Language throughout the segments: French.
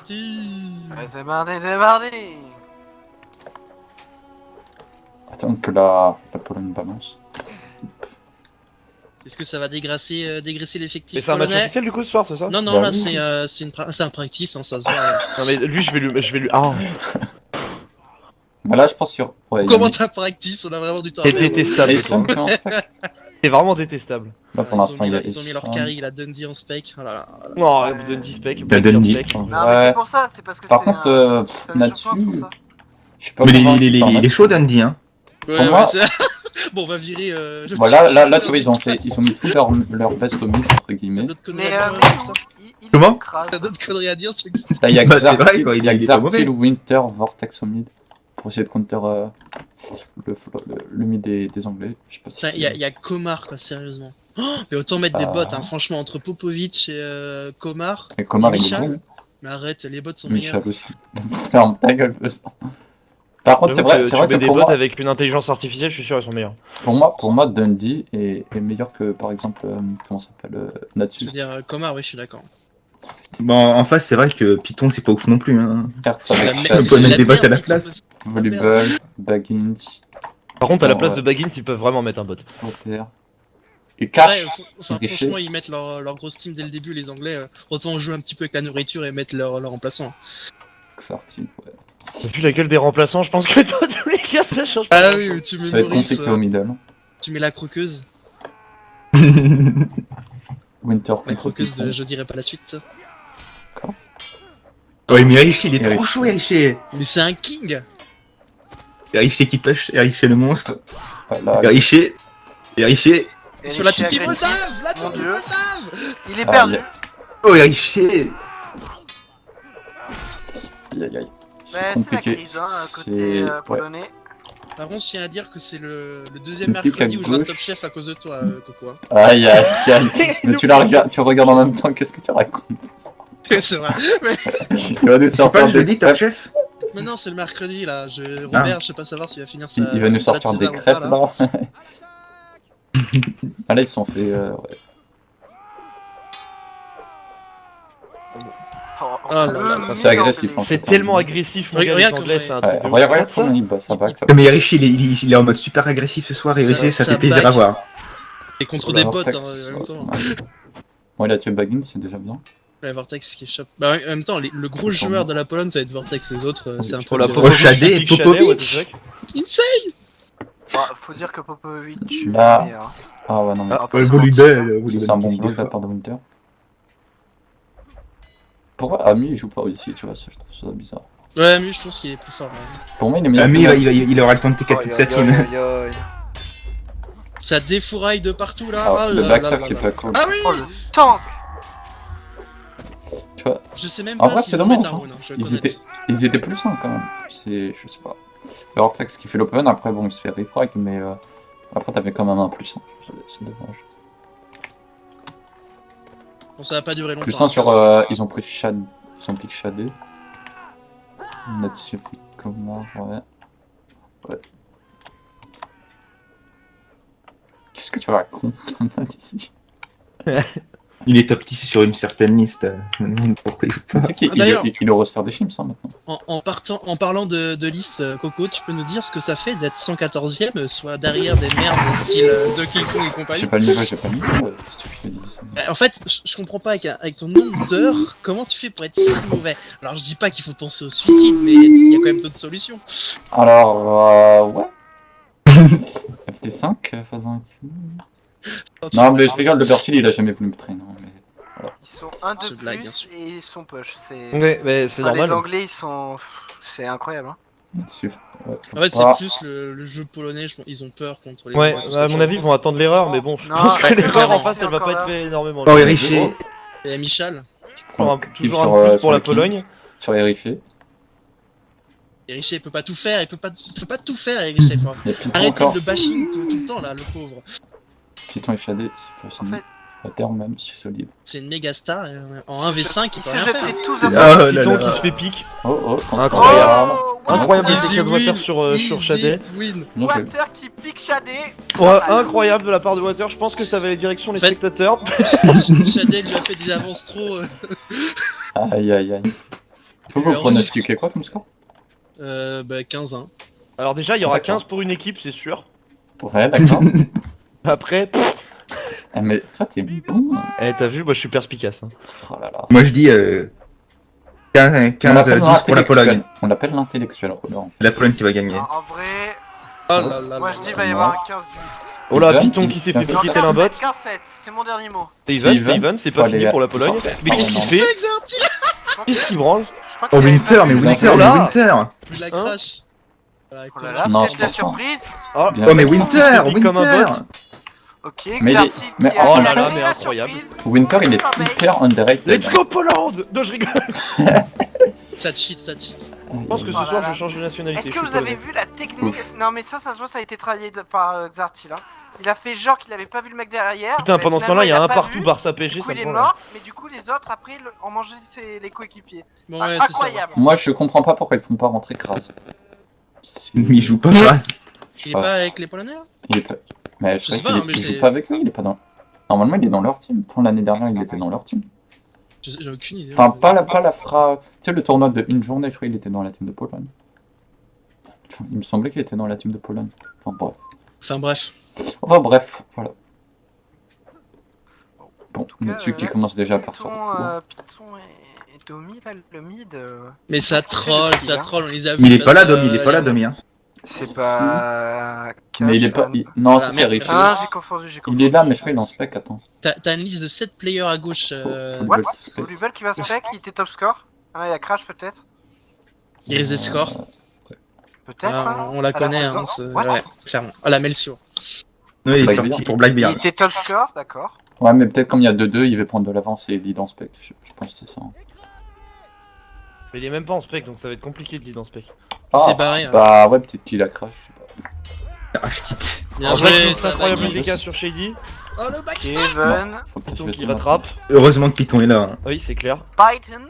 parti. Ouais, c'est mardi. Attends que la Pologne balance. Est-ce que ça va dégraisser Mais l'effectif c'est un match polonais? officiel du coup ce soir, c'est ça? Non, non, Bah là oui. c'est un practice, hein, ça se voit. Non mais lui je vais lui... Ah, Bah là, je pense sur. Ouais, il y a Comment mis- t'as practice? On a vraiment du temps à t'es faire. Et détestable ils sont toi. que en spec. T'es vraiment détestable. Là, pour Ils ont l'instant, mis il y a. ils ont mis leur carry, la Dundee en spec. Oh là là. Non, Ouais. Dundee spec, La Dundee. spec. Non, mais Ouais. c'est pour ça, c'est parce que Par c'est contre, c'est un là-dessus, échauffement, c'est pour ça. je suis pas Mais convaincu par il est là-dessus. chaud Dundee, hein. Ouais, Pour ouais, moi- c'est... Bon, on va virer... Voilà, là, tu vois, ils ont mis tout leur veste au mid, entre T'as guillemets. d'autres conneries Mais à dire, Justin il Comment écrase. T'as d'autres conneries à dire sur Justin? Là, il y a Bah, c'est vrai, Xartil, quoi, il y a il est pas mauvais. Xartil, Winter, Vortex au mid. Pour essayer de counter le mid des Anglais. Je sais pas si. Putain, il y a Komar, quoi, sérieusement. Oh, mais autant mettre des bots, hein, franchement, entre Popovic et Komar. Et Komar, il est Michal. bon. Mais arrête, les bots sont meilleurs. Michal aussi. Ferme ta gueule, Pessan. Par contre, c'est vrai tu que mets des pour bots moi, avec une intelligence artificielle, je suis sûr ils sont meilleurs. pour moi, Dundee est meilleur que, par exemple, comment ça s'appelle, Je Natsu. veux dire, Komar, oui, je suis d'accord. Bon, en face, c'est vrai que Python, c'est pas ouf non plus, hein. Hertz C'est la avec merde, Chad, peut c'est mettre la des bots merde, à la putain, place. Volleyball, Baggins, Par contre, à la place Ouais. de Baggins, ils peuvent vraiment mettre un bot. Water. Et Ouais, Cash. enfin, Richer. franchement, ils mettent leur grosse team dès le début, les Anglais. Autant jouer un petit peu avec la nourriture et mettre leur remplaçant. Xartil, ouais. Vu la gueule des remplaçants, je pense que dans tous les cas ça change pas. Ah oui, tu Ça mets va être Maurice, compliqué au middle. tu mets la croqueuse. Winter, La croqueuse de je dirais pas la suite. Ouais, mais Richer, il est trop Richer. chaud, Richer. Mais c'est un king! Richer qui push, Richer le monstre. Voilà. Richer. Richer. Et Sur la Richer toupie agressif. Moldave! La Mon toupie Dieu. Moldave! Il est Ah, perdu. Oh, Richer. Aïe, aïe, aïe. Mais C'est c'est la compliqué. crise, hein, côté C'est. Ouais. Par polonais. contre, je tiens à dire que c'est le deuxième Le pic à mercredi où je rate gauche. Top Chef à cause de toi, Coco. hein. Aïe, aïe, aïe. Mais tu regardes en même temps, qu'est-ce que tu racontes? c'est vrai. Il va nous C'est sortir pas le jeudi, des Top crêpes. Chef? Mais non, c'est le mercredi là. Robert, je sais pas savoir s'il va finir sa. Il va nous sa salade sortir des César crêpes ou pas, là. Ah là, ils se sont fait. Ouais. Oh là là, c'est agressif, en fait. C'est tellement agressif, mon gars, les Regarde Anglais, comment c'est un Ouais, truc de regarde ouf. comment il bat, ça bat. Mais Richer, il est en mode super agressif ce soir, et Ça- Richer, ça ça fait plaisir back. à voir. Et contre Sur des la bots Vortex, en même temps. ouais. Bon, il a tué Baggins, c'est déjà bien. Ouais, Vortex qui chope. Bah, en même temps, le gros C'est joueur de la Pologne, ça va être Vortex. Les autres, c'est un Je peu. Pour la Popovic, Shadé, Popovic. Insane! Bah, faut dire que Popovic Là. est meilleur. Ah ouais, non, mais. On va pas Ouais, se volleyball, mentir. C'est un bon bloc de la part de Winter. Pourquoi Ami il joue pas ici, tu vois, ça, je trouve ça bizarre. Ouais, mais je pense qu'il est plus fort. hein. Pour moi, il est meilleur. Ami, que il aura le temps de T4 toute sa team. Ça défouraille de partout là. Ah, Ah le là backstab là qui est là pas là. cool. Ah oui! Oh le tank. Tu vois, Je sais même En pas vrai, s'ils c'est vont dommage, mettre un hein. rune, je vais être honnête. ils étaient plus sains quand même. C'est. Je sais pas. Le Vortex qui fait l'open, après, bon, il se fait refrag, mais. Après, t'avais quand même un plus 1. C'est dommage. Bon, ça va pas durer longtemps. Plus 1 sur. Ils ont pris Shad. Ils ont pick Shadé. Natsu pick Komar, ouais. Ouais. Qu'est-ce que tu racontes, ici? Il est top 10 sur une certaine liste. Je me demande pourquoi il joue pas. Tu sais qu'il D'ailleurs- il est au roster des Chimps, hein, maintenant. En parlant de liste, Coco, tu peux nous dire ce que ça fait d'être 114ème, soit derrière des merdes style Donkey Kong et compagnie? J'ai pas le niveau, qu'est-ce que tu dis ça? En fait, je comprends pas avec ton nombre d'heures, comment tu fais pour être si mauvais? Alors je dis pas qu'il faut penser au suicide, mais il y a quand même d'autres solutions. Alors, ouais. FT5, faisant ici. Non, mais je rigole, le Bertil, il a jamais voulu me traîner. Non, mais... Ils sont un de Je blague, bien plus sûr. et ils sont push. C'est. Ouais, mais c'est Enfin, les normal. Anglais, ils sont. C'est incroyable. Hein. Là-dessus, ouais, faut En fait, c'est pas- plus le jeu polonais, ils ont peur contre les. Ouais, parce à que mon avis, ils vont attendre l'erreur, mais bon, je Non, pense que parce que l'erreur en clairement, face, elle va encore pas là. être fait énormément. Oh, et Richer. Et Michal, Kill Toujours un plus pour la les Kings, Pologne. Sur Erifé. et Richet il peut pas tout faire, il peut pas tout faire, et Richet, faut- Il y a Python Arrêtez encore. de le bashing tout le temps là, le pauvre. Python et Shadé, c'est pas En fait, à terme même, c'est solide. C'est une méga star, et en 1v5 il ils peut se rien faire. jetteraient tous Ah, vers oh là Python là. qui se fait pique. Oh, Incroyable. Oh, Incroyable Water, essai de Water sur Shadé. win. Bien joué. Water qui pique Shadé. Ouais, incroyable de la part de Water, je pense que ça va aller direction les Faites- spectateurs. Shadé lui a fait des avances trop. Aïe aïe aïe. Faut vous pronostiquer quoi comme score? Bah 15-1. Alors déjà, il y aura D'accord. 15 pour une équipe, c'est sûr. Ouais, d'accord. Après, Ah, mais toi, t'es bon. t'as vu, moi je suis perspicace. Hein. Oh là là. Moi je dis 15, On l'appelle 12 pour la Pologne. l'intellectuel. On l'appelle l'intellectuel, Roland. C'est la Pologne qui va gagner. En vrai, Oh là là moi là je dis là. il va y avoir un 15-8. Oh là, Even, Python qui s'est fait Even. piquer tel un bot. 15-7, c'est mon dernier mot. C'est C'est Even, c'est Even. Even, c'est Faut pas fini aller- pour la Pologne. faut faire- Mais qu'est-ce qu'il non. fait? Exerti. Qu'est-ce qu'il branle? Je crois Oh qu'il avait Winter, pas mais vu. Winter, Oh mais là. Winter. Il la Hein crash. Voilà, Oh là là, Non, peut-être je la pense pas. surprise. Oh, Bien Oh mais fait. Winter, Il pique comme un Winter. Ok, Mais il est- Xerti mais- qui a oh qui là a là, gagné mais la incroyable. surprise. Winter, il est hyper underrated. let's go Poland! Non, je rigole. Ça cheat, ça cheat. Je pense que ce Oh là soir là. je change de nationalité. Est-ce que je suis vous avez polonais. vu la technique? Non mais ça se voit, ça a été travaillé par Xarty là. Il a fait genre qu'il avait pas vu le mec derrière. Putain, mais pendant ce finalement, temps-là, il y a a un pas partout vu. Barça Du PSG, coup ça il me est prend là. mort, mais du coup les autres après ont mangé les coéquipiers. Bon, ouais, c'est ça. Incroyable. Moi, je comprends pas pourquoi ils font pas rentrer Kraz. Mais il joue pas Kraz. Il est pas avec les Polonais là? Il est pas. Mais je Je sais sais pas, qu'il hein, mais il c'est- joue pas avec eux, il est pas dans. Normalement, il est dans leur team. Pour l'année dernière, il était dans leur team. J'ai aucune idée. Enfin, pas la fra. Tu sais, le tournoi de une journée, je crois qu'il était dans la team de Pologne. Enfin, il me semblait qu'il était dans la team de Pologne. Enfin bref. Enfin, bref, voilà. Bon, tout cas, Natsu qui là, commence déjà à percer. Python et Domi là, le mid. Mais ça troll, c'est ça le troll, on les a vus. Mais il est pas là face, Domi, il est pas là les- Domi. Hein. C'est pas. Mais il est pas. Non, Voilà, ça c'est merde. Riff. Ah, j'ai confondu. Il est là, mais je crois qu'il est en spec, attends. T'as une liste de 7 players à gauche. Faut What le spec. Volubel qui va spec, il était top score. Ah, il a crash peut-être. Il risque d'être score. Peut-être. Ah, hein. on la À connaît, fin de hein, saison. c'est- What ouais, clairement. À la Melchior. Oui, il est Blackbeard. sorti pour Il Blackbeard. était top score, d'accord. Ouais, mais peut-être comme il y a 2-2, il va prendre de l'avance et il lead en spec. Je pense que c'est ça. Mais il est même pas en spec, donc ça va être compliqué de lead en spec. Ah, C'est barré. Hein. bah ouais, peut-être qu'il a crash, je sais pas. Ah, shit. Bien En vrai, joué, c'est ça incroyable Nike. dégâts sur Shady. Oh le backstab. Kevin, Faut pas Python se qui jeter rattrape. Heureusement que Python est là. Hein. Oui, c'est clair. Python.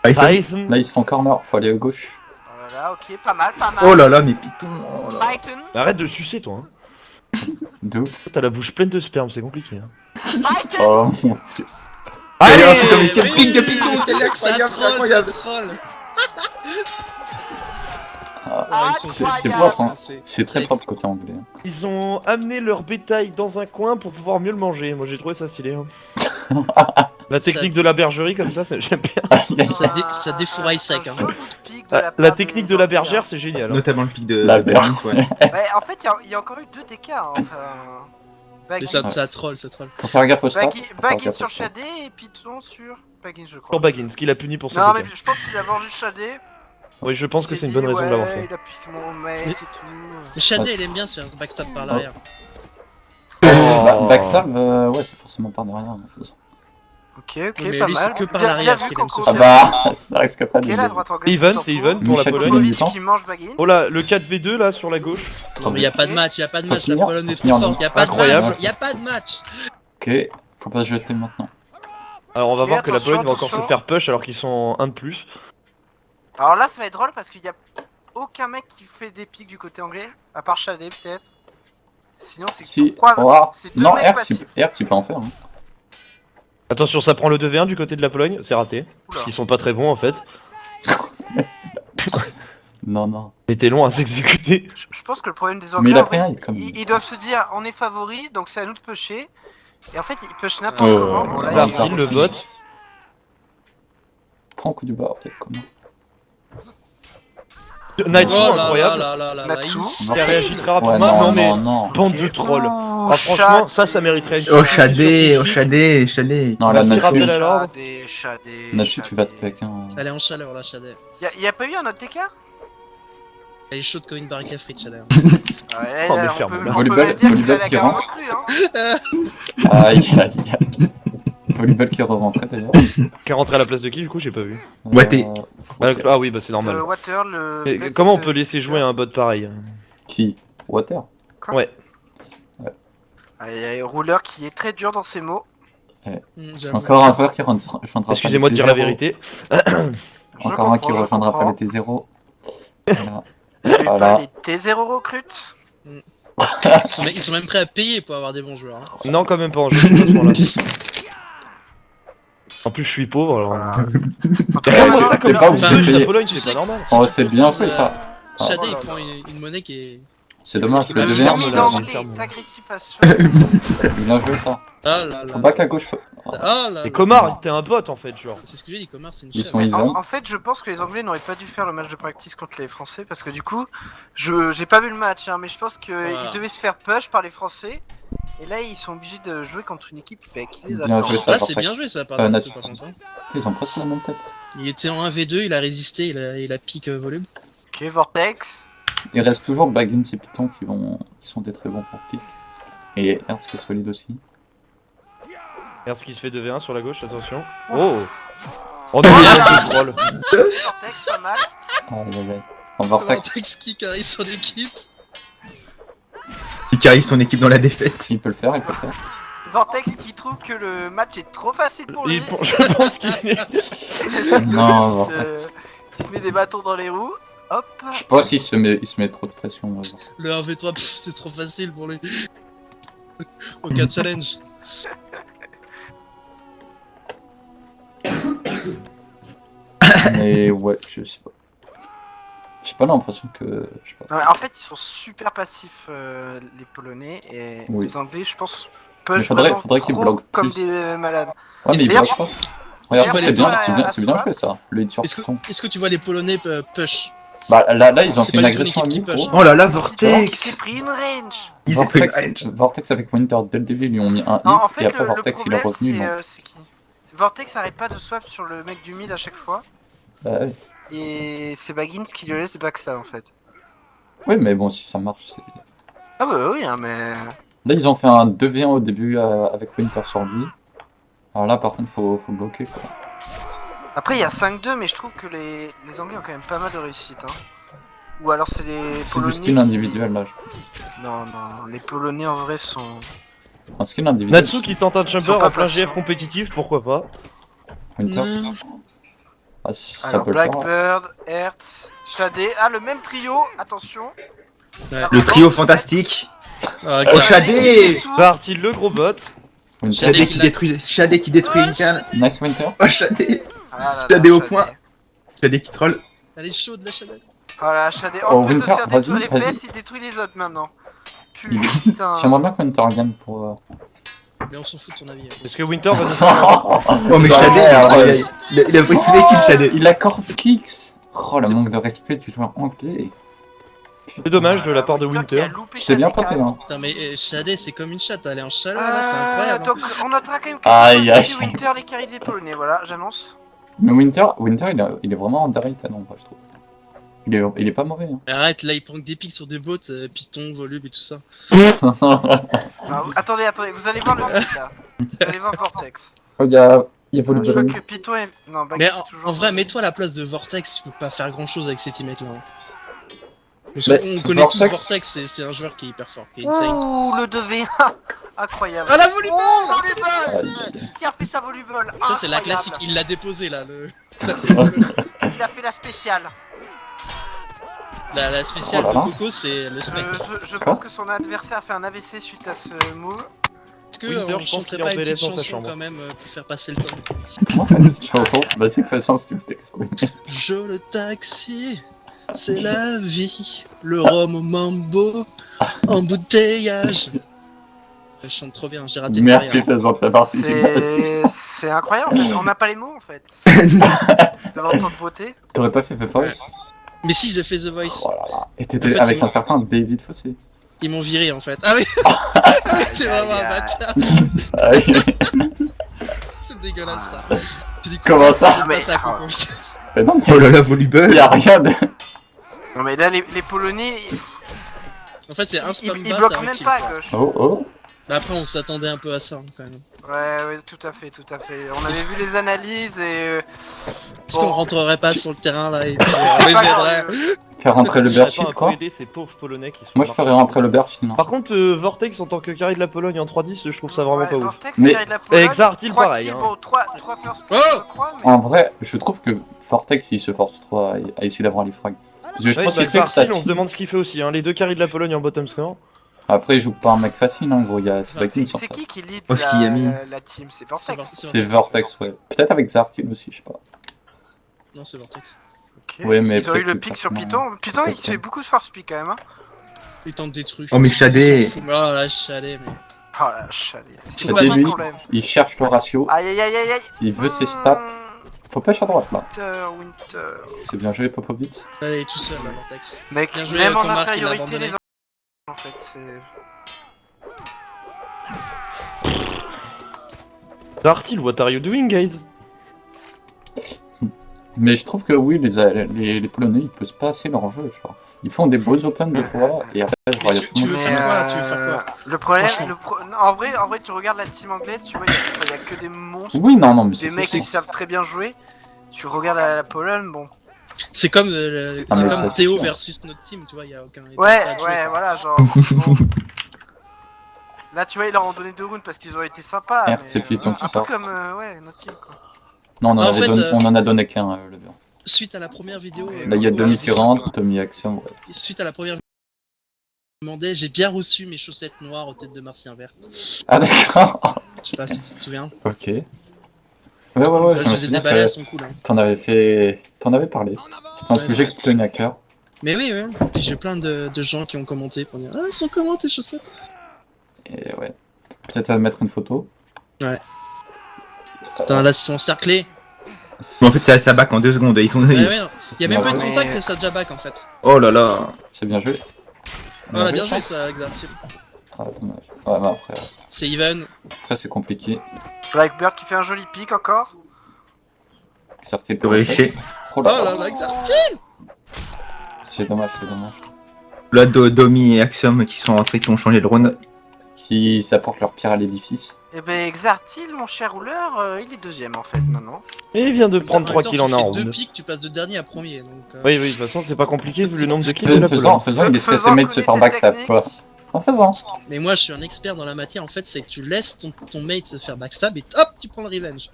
iPhone. Python. Là, ils se font corner, faut aller à gauche. Oh là là, ok, pas mal, pas mal. Oh là là, mais Python. Oh là. Python. Arrête de sucer toi. Hein. De ouf. T'as la bouche pleine de sperme, c'est compliqué. Hein. Python. Oh mon dieu. Allez, Eh, putain, mais quel oui, pic de Python, c'est ça incroyable, troll, incroyable. ça troll. Ah, Ouais, ils sont c'est incroyable. propre, hein. C'est- C'est très propre côté anglais. Ils ont amené leur bétail dans un coin pour pouvoir mieux le manger. Moi j'ai trouvé ça stylé. Hein. La technique de la bergerie comme ça, j'aime bien. Ça défouraille sec, hein. La technique de la bergère, c'est génial. Hein. Notamment le pic de La Berlin, ouais. Ouais, en fait, il y a encore eu 2 TK. Hein, enfin. Mais ça troll, ça troll. Faut faire gaffe au start. faut faire Baggins gaffe au sur start. Shadé et Python sur Baggins, je crois. Sur Baggins, qu'il a puni pour son Non, mais bétail. je pense qu'il a mangé Shadé. Oui, je pense que Il c'est une s'est bonne dit, raison de l'avoir ouais, fait. Il a piqué mon mec Mais- et tout. Mais Shadé, il aime bien se faire backstab par l'arrière. Oh. Backstab, ouais, c'est forcément par derrière. en fait. Ok, ok, Mais pas lui, mal. c'est que par Bien- l'arrière bien vu, qu'il aime se Coco. Ah faire. bah, ça risque pas de Ok, la droite anglaise. Even, tempo. c'est even pour la Michel Pologne. Pologne. Popovic qui mange Baggins. Oh là, le 4v2 là sur la gauche. Non, mais y a pas de match, y a pas de Faut match. La finir, Pologne est faut trop finir, forte. Y a pas de Incroyable. match. Y a pas de match. Ok, faut pas se jeter maintenant. Alors on va Ok, voir que la attention, Pologne va encore attention. se faire push alors qu'ils sont en 1 de plus. Alors là, ça va être drôle parce qu'il y a aucun mec qui fait des pics du côté anglais, à part Shadé peut-être. Sinon, c'est Si, trois- oh, c'est deux non, mecs passifs. R, tu peux en faire. Hein. Attention, ça prend le 2v1 du côté de la Pologne, c'est raté. Oula. Ils sont pas très bons en fait. Non, non. C'était long à s'exécuter. Je pense que le problème des Mais anglais, il a en pris fait, un hit comme ils doivent se dire on est favori, donc c'est à nous de pusher. Et en fait, ils push n'importe Oh, comment. Bon, c'est là, grave. ils- Martin, le bot. Prends un coup du bord, peut-être comment. Night Oh là incroyable. là là là là. Natsu. il- Il a réagi très Ouais, rapidement. non, non, mais non, non. bande de trolls. Ah, franchement, ça mériterait une Oh Shadé, oh Shadé, Shadé. Non, là, Petit rappel Natsu, à l'ordre. Shadé. Natsu, tu vas spec. Hein. Elle est en chaleur là, Shadé. Y a pas eu un autre TK? Elle est chaude comme une barrique à frites, Shadé. Ouais, Oh, mais on ferme, peut là. on peut Volleyball- même dire qu'il a volleyball la qui gamme rentre. cru, hein. Aïe, aïe, aïe. Volleyball qui est re-rentré d'ailleurs. Qui est rentré à la place de qui du coup, j'ai pas vu. Waté. Water. Ah oui, bah c'est normal. Water, le. Et blessé comment on de- peut laisser jouer un bot pareil? Qui Water. Ouais. Aïe, rouleur qui est très dur dans ses mots. J'avoue. Encore un joueur qui rejoindra pas Excusez-moi de les dire la T0. vérité. Je Encore un qui comprends, je rejoindra pas comprends. les T0. Voilà. Mais Voilà. pas les T0 recrutes. Ils sont même prêts à payer pour avoir des bons joueurs. Hein. Non, quand même pas en jeu. ce moment-là. En plus, je suis pauvre alors. Voilà. En tout Eh, cas, C'est moi, ça, comme t'es pas la obligé de de payer. Pologne, Tu c'est sais pas normal. Oh, c'est bien fait ça. Shadé, Oh il là prend une monnaie qui est. C'est dommage, le Ah, le deuxième, ami là, d'anglais ferme. est agressif à ce bien joué ça. Ah là là. Faut back à gauche. Ah là. Et là. Comar, t'es un bot en fait, genre. C'est ce que j'ai dit, Comar, c'est une Ils chèvre. sont even. En fait, je pense que les Anglais n'auraient pas dû faire le match de practice contre les Français parce que du coup, j'ai pas vu le match, hein, mais je pense qu'ils Voilà. devaient se faire push par les Français. Et là, ils sont obligés de jouer contre une équipe qui les Bien attend. joué, ça. Là, c'est bien joué ça, par Natsu. contre. Hein. Ils ont presque la même tête. Il était en 1v2, il a résisté, il a pique volume. Ok, Vortex. Il reste toujours Baggins et Python qui sont des très bons pour pick. Et Hertz qui est solide aussi. Regarde ce qui se fait 2v1 sur la gauche, attention. Oh Oh non, c'est drôle. Vortex, pas mal. Aïe aïe aïe. En Vortex, Vortex qui carry son équipe. Il carry son équipe dans la défaite. il peut le faire, il peut le faire. Vortex qui trouve que le match est trop facile pour lui. Je pense qu'il est... Non, Il Vortex. se met des bâtons dans les roues. Hop. Je sais pas s'il se met trop de pression. Le 1v3, c'est trop facile pour lui. Aucun challenge. Mais ouais, je sais pas. J'ai pas l'impression que. Je sais pas. Non, mais en fait, ils sont super passifs, les Polonais, et Oui. les Anglais, je pense, Mais peuvent faudrait vraiment qu'ils trop bloquent comme plus. des malades. Ouais, mais Et il d'ailleurs- bloque pas. Regarde, d'ailleurs, c'est bien, à- c'est bien à joué ça. Le hit sur Est-ce que, Python. est-ce que tu vois les Polonais push? Bah là, ils ont C'est fait une pas du tout agression à l'équipe qui mi-pro. push. Oh là là, Il s'est Vortex. pris une range. Ils ont pris une Vortex, range. Vortex avec Winter dès le début, ils lui ont mis un hit, Non, en fait, et après le Vortex il est problème, revenu. non. c'est qui Vortex arrête pas de swap sur le mec du mid à chaque fois, Bah, ouais. et c'est Baggins qui lui laisse backstab en fait. Oui, mais bon, si ça marche, c'est. Ah bah oui, hein, mais... Là, ils ont fait un 2v1 au début avec Winter sur lui. Alors là, par contre, faut bloquer quoi. Après, il y a 5-2, mais je trouve que les Anglais ont quand même pas mal de réussite. Hein. Ou alors c'est les C'est Polonais... du skill individuel là. Non, non, les Polonais en vrai sont... Un skill individuel. Natsu qui tente un Ils sont jumper pas en plein patients. GF compétitif, pourquoi pas. Winter. Non. Ah, si ça Alors peut le faire. Blackbird, Hertz, Shadé... Ah, le même trio, attention. Ouais. Le trio fantastique. Ah, Oh, clair. Shadé. Parti le gros bot. Winter. Shadé qui détruit une canne. Nice Winter. Oh, Shadé. Ah là là, Shadé au Shadé. point. Shadé qui troll. Elle est chaude la Shadé. Voilà, Shadé, Oh, en plus Winter, de faire détruire vas-y, les vas-y. fesses, il détruit les autres maintenant. Il- Putain. J'aimerais bien que Winter gagne pour. Mais on s'en fout de ton avis. hein. Est-ce que Winter va nous faire Oh, mais Bah, Shadé, ouais. il a pris tous les kills, Shadé. Il a corps kicks. Oh, le manque de respect du joueur anglais. C'est dommage de la part de Winter qui a Winter. loupé C'était bien Shadé, poté, carrément. hein. Putain, mais Shadé, c'est comme une chatte, elle est en chaleur là, c'est incroyable. hein. Donc on notera quand même que Aïe, aïe. Winter les carries des Polonais, voilà, j'annonce. Mais Winter, il est vraiment underrated, non, je trouve. Il est pas mauvais. Hein. Mais arrête, là il prend que des pics sur des bots, Python, volume et tout ça. Ah, attendez, vous allez voir le mid là. Vous allez voir Vortex. Oh, il y a Je vois Volleyball. que Python est... Non, Baggins Mais est toujours... en vrai, mets-toi à la place de Vortex, tu peux pas faire grand chose avec ces teammates là. Parce Mais qu'on connaît tous Vortex- Vortex, c'est un joueur qui est hyper fort, qui est insane. Ouh, le 2v1. Incroyable. Ah la volleyball Oh, là, volleyball. Qui a fait sa volleyball? ça c'est la Incroyable. classique, il l'a déposé là, Il a fait la spéciale. la spéciale Oh là là. de Coco c'est le spec. Je pense que son adversaire a fait un AVC suite à ce move. Est-ce que Winter, je on pense chanterait qu'il est pas en une petite PLS dans sa chanson chambre. quand même pour faire passer le temps? Une chanson. Bah, c'est que façon, si tu veux Je le taxi, c'est la vie, le rhum au mambo, embouteillage. Je chante trop bien, j'ai raté une Merci, carrière. faisant ta participation. C'est incroyable, en fait. On n'a pas les mots en fait. Devant tant de beauté. T'aurais pas fait The Voice? Mais si, j'ai fait The Voice. Oh là là. Et En t'étais fait, avec ils un certain David Fossé. Ils m'ont viré en fait. Ah oui, t'es vraiment un bâtard. Ah oui. C'est dégueulasse ça. Tu dis Comment ça? J'ai pas ça à Mais- Coco. Mais non, Oh là là, volleyball. y'a rien de. Non mais là les Polonais, En fait, c'est un ils spam ils bot, bloquent un même kill. pas à gauche. Oh oh. Bah après, on s'attendait un peu à ça hein, quand même. Ouais, tout à fait, On avait vu les analyses et... Est-ce qu'on rentrerait pas sur le terrain là et puis on les Pas aiderait? grave. Faire rentrer le J'attends Berchit un quoi. peu aider ces pauvres Polonais qui sont Moi je marqués. ferais rentrer le Berchit. Par contre, Vortex en tant que carry de la Pologne en 3-10, je trouve ça vraiment Ouais, pas ouf. Vortex, Mais- carré de la Pologne, Et Xartil, 3 pareil, kills, hein. bon, 3 first Oh je crois, mais... En vrai, je trouve que Vortex il se force trop à essayer d'avoir les frags. Parce que je Ouais, pense bah, qu'il sait que ça Xartil, on se tire. demande ce qu'il fait aussi. Hein. Les deux carries de la Pologne en bottom score. Après, il joue pas un mec facile, hein, gros. C'est Ouais, pas qu'il C'est qui lead Oh, ce qu'il y a mis. la team? C'est Vortex. C'est Vortex, ouais. Peut-être avec Zartil aussi, je sais pas. Non, c'est Vortex. Ok. Ouais, mais Ils ont eu peut-être le que pic sur forcément- Python. Python, il peut-être. fait beaucoup de force pick quand même. Hein. Il tente des trucs. Oh, mais je pense Shadé. qu'il s'en fout. Oh là là, Shadé, mais. Oh la chalet. C'est Shadé, quoi lui, le problème? Il cherche le ratio, Aïe aïe aïe aïe aïe. il veut ses stats. Faut pêche à droite là. Winter. C'est bien joué, Popovic. Allez, tout seul, là, Vortex. Mec, Bien joué, même en Comar, il l'a infériorité, abandonné. les en fait, c'est. Zartil, what are you doing, guys? Mais je trouve que oui, les Polonais, ils posent pas assez leur jeu, genre. Ils font des beaux open des fois, et après, je vois, il y a tout Tu le veux monde. faire quoi? Tu veux faire quoi? Le problème, Franchement. non, en vrai, tu regardes la team anglaise, tu vois, il y a que des monstres, Oui, non, mais des c'est mecs ça. qui savent très bien jouer. Tu regardes la Pologne, bon. C'est comme, Ah, c'est mais comme ça, c'est Théo sûr. versus notre team, tu vois, il y a aucun. y a Ouais, pas de jouer, quoi. voilà, genre. bon. Là, tu vois, ils leur ont donné 2 rounds parce qu'ils ont été sympas. Merde, mais, c'est Python qui un sort. peu comme, ouais, notre team, quoi. Non, En fait, on en a donné qu'un, le bien. Suite à la première vidéo. Là, il y a où- demi qui rentre, demi action, ouais. Suite à la première vidéo, je me demandais, j'ai bien reçu mes chaussettes noires aux têtes de Martien vert. Ah, d'accord. Je sais pas si tu te souviens. Ok. Ouais, je me Je les ai souviens déballés à que son cou là. t'en avais parlé. C'était un Ouais, sujet ouais. qui te tenait à cœur. Mais oui, oui. Puis j'ai plein de gens qui ont commenté pour dire, ah, elles sont comment tes chaussettes? Et ouais. Peut-être mettre une photo. Putain, là, ils sont encerclés. Mais en fait, ça back en 2 secondes. Ils sont. Ouais, ouais, non. Il y a même pas eu de Mais- contact que ça déjà back en fait. Oh là là. C'est bien joué. Oh, on a bien joué ça, Exartil. Ah, dommage. Ouais, mais après, C'est even. c'est compliqué. Blackbird qui fait un joli pic encore. Certains T'aurais léché. Oh Oh là là, Exartil. C'est dommage, c'est dommage. Là, Domi et Axiom qui sont rentrés, qui ont changé de round. Qui apportent leur pierre à l'édifice. Et ben, Exartil, mon cher rouleur, il est deuxième en fait, non. Et il vient de prendre 3 kills en un Tu fais 2 round. pics, tu passes de dernier à premier. Donc, Oui, de toute façon, c'est pas compliqué vu le nombre de kills de la En Pologne. faisant, il laisserait ses Faisant mates se faire connaître backstab, cette quoi. En faisant. Mais moi, je suis un expert dans la matière. En fait, c'est que tu laisses ton mate se faire backstab et hop, tu prends le revenge.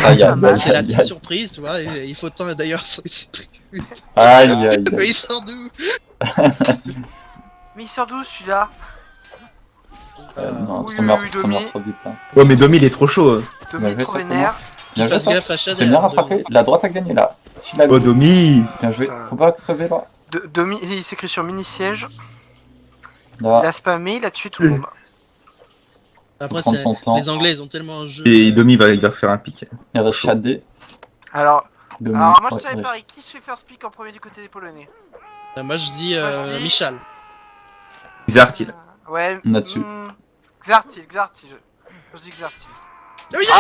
Aïe, aïe, mal. C'est la aïe, petite aïe. surprise, tu vois. Et il faut tant d'ailleurs s'en exprimer. Aïe, aïe, Mais aïe. il sort d'où? Mais il sort d'où celui-là? Non, Oui, ça meurt oui, ça Domi. meurt trop vite, là. Ouais, mais Domi il est trop chaud. Domi Bien joué, trop ça vénère. Bien joué, Fasse ça. gaffe à Shadé. C'est bien hein, rattrapé. La droite a gagné, là. Si la Oh, Domi. Bien joué. Putain. Faut pas crever, là. Domi, il s'écrit sur mini-siège. Il Là, a spammé, il a tué tout le monde. Après, prendre c'est son temps. les Anglais, ils ont tellement un jeu. Et Domi il va faire un pic. il y a Shadé. Alors, Domi. moi je Ouais, savais ouais. pas, qui se fait first pick en premier du côté des Polonais? Moi, je dis Moi, je dis- Michal. Zartil. Ouais. Là-dessus. Xartil. Je dis Xartil. Oh yes.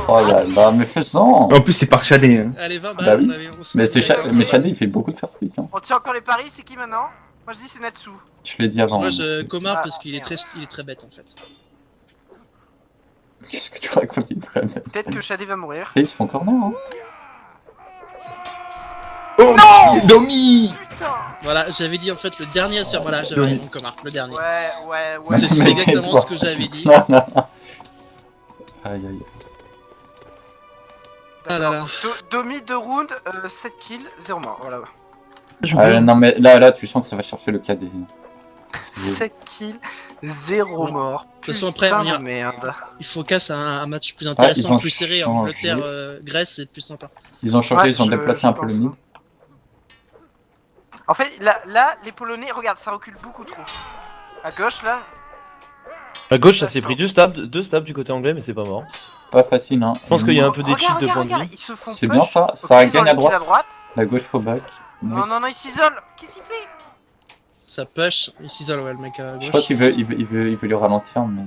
Oh là là, mais fais-en. En plus, c'est par Shadé. Hein. Allez, 20 balles, Bah oui. on avait. on se Mais met c'est d'accord. mais Shadé, il fait beaucoup de first pick, hein. On tient encore les paris, c'est qui maintenant? Moi je dis c'est Natsu. Je l'ai dit avant. Moi, hein, je donc, Comar Ah, parce qu'il est merde. très bête en fait. Qu'est-ce que tu racontes, il est très bien. Peut-être que Shadé va mourir. Et ils se font corner, hein. Oh Domi. Putain. Voilà, j'avais dit en fait le dernier à se faire. Voilà, j'avais Domi. raison, Comar, le dernier. Ouais. C'est Mais exactement tais-toi. ce que j'avais dit. Non, non. Aïe, aïe. Ah là là. Domi 2 rounds, 7 kills, 0 mort. Voilà. Non, mais là, tu sens que ça va chercher le KD. 7 kills, 0 Ouais. mort. De toute façon, après, Putain on ira- de merde. Il faut casse un match plus ils intéressant, ont plus serré. changé. Angleterre, Grèce, c'est plus sympa. Ils ont changé, Ouais, ils ont je- déplacé je un peu le pense, mid. hein. En fait, là, les Polonais, regarde, ça recule beaucoup trop. À gauche, là, À gauche, ça s'est pris 2 stabs du côté anglais, mais c'est pas mort. Pas facile, hein. Je pense qu'il y a un peu des cheats regarde, de point regarde, de vie. ils se font C'est push. bien ça, Ok, ça ils ont gagne le à kill droite. La gauche faut back. Non, il s'isole. Qu'est-ce qu'il fait? Ça push, il s'isole, ouais, le mec à gauche. Je crois qu'il veut, il veut le ralentir, mais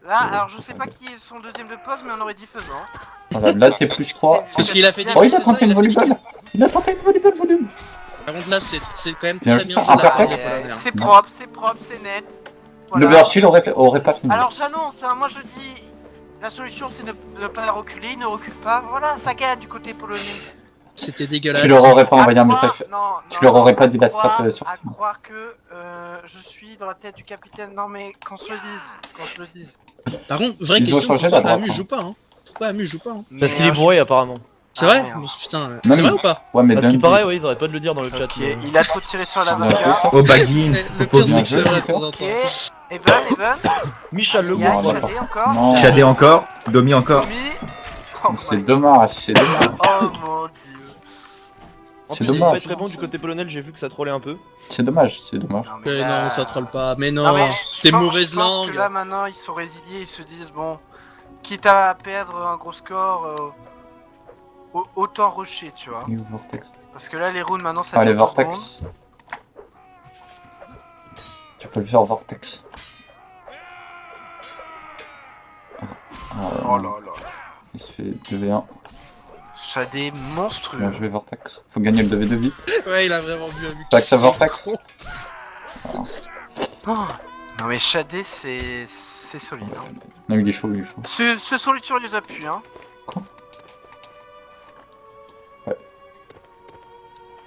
Là, alors je sais pas qui est son deuxième de pause, mais on aurait dit faisant. voilà, là c'est plus 3. C'est- Parce qu'il a fait des Oh, il c'est a ça, tenté il une a fait des volleyball. Il a tenté une volleyball volume. Par contre, là, c'est quand même Bien très bien joué. joué de la part Après, des Polonais, hein. C'est Non. propre, c'est net. Le Voilà. Burchill aurait pas fini. Alors j'annonce, hein, moi je dis, la solution c'est ne pas reculer, il ne recule pas. Voilà, ça gagne du côté polonais. C'était dégueulasse. Tu leur aurais pas envoyé un À croire- message. non, tu leur aurais pas dit la croire- strap sur À Steam. croire que je suis dans la tête du capitaine. Non mais qu'on se le dise. Par contre, vraie Ils ont question, changé la pourquoi droite, Amu hein. joue pas hein? Pourquoi Amu joue pas hein? Parce qu'il est bourré apparemment. C'est vrai merde. Mais putain, Même- c'est vrai ou pas? Ouais, mais À ce qui Dundee. paraît, oui, ils auraient pas de le dire dans le chat. Ok, mais- il a trop tiré sur la Bien joué, vainqueur. ça. Oh, Baggins, Le propose pire, c'est bien que c'est vrai de temps en Ok, temps. Evan. Michel Le Il y a Non, Gros, là, Shadé encore. Non. Shadé encore, Domi encore. Tommy. Oh C'est my- dommage, c'est dommage. Oh mon dieu. En C'est plus, dommage. pas très bon du côté polonais, j'ai vu que ça trollait un peu. C'est dommage, c'est dommage. Non, mais là- Non, ça troll pas. Mais Non, non, mais je t'es pense- mauvaise je pense langue. que là maintenant ils sont résiliés, ils se disent bon, quitte à perdre un gros score, autant rusher, tu vois. New Vortex. Parce que là les rounds maintenant ça Allez, dure 2 secondes. Vortex. Tu peux le faire, Vortex. Oh là là. Il se fait 2v1. Shadé monstrueux. Bien joué, Vortex. Faut gagner le 2v2 vite. Ouais, il a vraiment vu un but. Tac, ça Vortex. Oh. Non mais Shadé c'est solide. Hein. Non, il est chaud, il est chaud. C'est solide sur les appuis hein.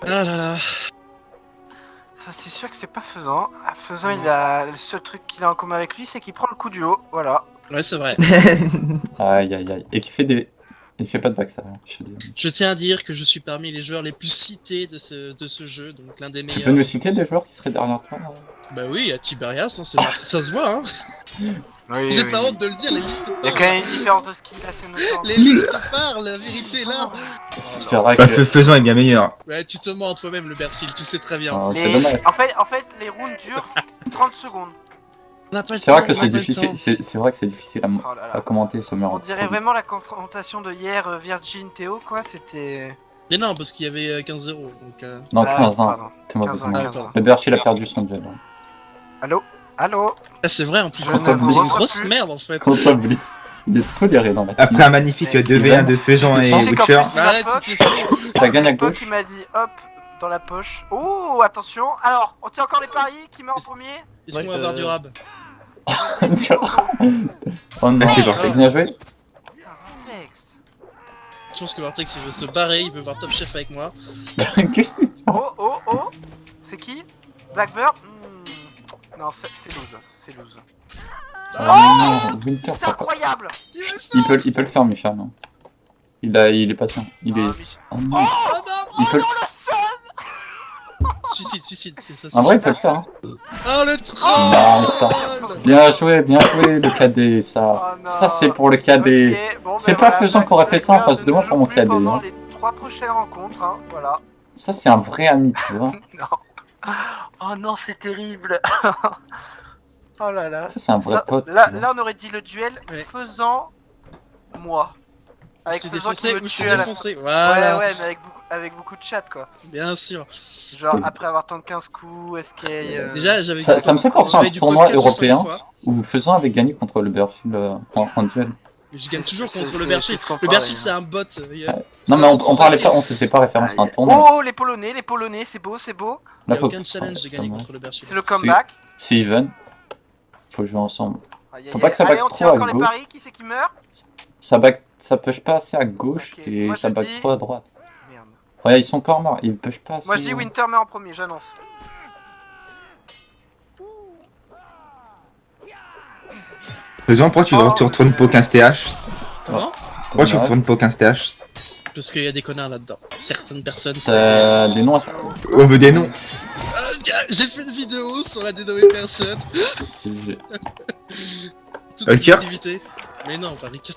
Ah là là. Ça c'est sûr que c'est pas Faisant. Faisant il a le seul truc qu'il a en commun avec lui c'est qu'il prend le coup du haut. Voilà. Ouais, c'est vrai. Aïe, aïe, aïe. Et qui fait des... Il fait pas de backstab, hein, je te dis. Je tiens à dire que je suis parmi les joueurs les plus cités de ce jeu, donc l'un des Tu peux meilleurs. nous citer des joueurs qui seraient derrière toi là Bah oui, il y a Tiberias, non, c'est marqué, ça se voit, hein. Oui, J'ai oui. pas honte de le dire, les listes Il y a quand parlent. même une différence de skill assez notable. Les listes parlent, la vérité est là. C'est vrai Bah, que... Faisant est bien meilleur. Ouais, tu te mens toi-même, le Bertil, tu sais très bien. Ah, c'est Les- dommage. En fait, les rounds durent 30 secondes. On n'a pas le C'est vrai temps, que on c'est n'a pas le difficile, temps. c'est vrai que c'est difficile à, Oh là à là. commenter ce meilleur. On dirait vraiment la confrontation de hier, Virgin Théo, quoi. C'était. Mais non, parce qu'il y avait 15-0, donc... Non, Ah, 15 ans. pardon. T'es mauvais. 15 ans, Ah, 15 ans. pardon. Le Berchi, il a perdu son duel. hein. Allô Allô Ah, c'est vrai, en plus, Je putain, ne t'es une reçois grosse plus. merde, en fait. Contre Blitz. Il est toléré dans la team. Après un magnifique 2v1 de Faisant et Tu sais qu'en Butcher. plus, il a Arrête, poche. c'était faux. Ça gagne à Mon pote, gauche. il m'a dit hop, dans la poche. Oh, attention. Alors, on tient encore les paris. Qui met en premier Est-ce qu'on va Ouais, avoir du rab? Oh non, Ah, c'est Vortex. bien joué. Putain, Vortex. Je pense que Vortex, il veut se barrer, il veut voir Top Chef avec moi. Qu'est-ce que tu fais Oh. C'est qui Blackbird Non, c'est loose. C'est loose. Ah non, Winter, C'est t'as pas- incroyable il peut le faire, Michel. Non. Il est patient. Il est. Ah, Mich- Oh non. Oh non! Il peut... Oh le seul Suicide, c'est ça. En vrai, il peut le faire. Hein. Oh le troll! Non, ça. Bien joué, le cadet, ça. Oh non. Ça, c'est pour le cadet. Ok, bon, C'est ben pas voilà, Faisant qu'on aurait fait ça en Blackbird face de moi ne pour mon joue plus cadet, pendant hein. les 3 prochaines rencontres, hein, voilà. Ça, c'est un vrai ami, tu vois. Non. Oh non, c'est terrible. Oh là là. Ça, c'est un vrai Ça, pote. là, tu vois. là, on aurait dit le duel Ouais. Faisant moi. Je Avec t'ai Faisant qui défoncé me ou je tue t'ai à la fin. défoncé? Voilà, Ouais, mais avec beaucoup de chat, quoi. bien sûr. Genre, après avoir tant de 15 coups, SK... Déjà, j'avais Ça me fait penser à un j'avais du tournoi podcast 5 européen. fois. Ou Faisant avait gagné contre le Berfield en duel. Mais je gagne C'est- toujours c'est- contre c'est- le Berchi. c'est ce qu'on Le parlait, Berchi, hein. c'est un bot. Non, mais on parlait pas, on faisait pas référence à un tournoi. Oh, les Polonais, c'est beau, c'est beau. Il Là, n'y a faut. aucun challenge de ça gagner va. contre le Berchi. C'est le comeback. C'est even. Faut jouer ensemble. Aïe, aïe, Faut pas aïe. que ça Allez, back on trop tient à encore les gauche. paris, qui c'est qui meurt Ça push pas assez à gauche Ok, et moi, ça je back dis- trop à droite. Merde. Ouais, ils sont corner, ils push pas assez. Moi je dis Winter met en premier, j'annonce. Faisant, pourquoi tu retournes pas au 15TH? Comment? Pourquoi tu retournes pas au 15TH? Parce qu'il y a des connards là-dedans. Certaines personnes. T'as des noms à On veut des noms. J'ai fait une vidéo sur la dénommée personne. GG. Toute Kurt activité. Mais non, pas Rick.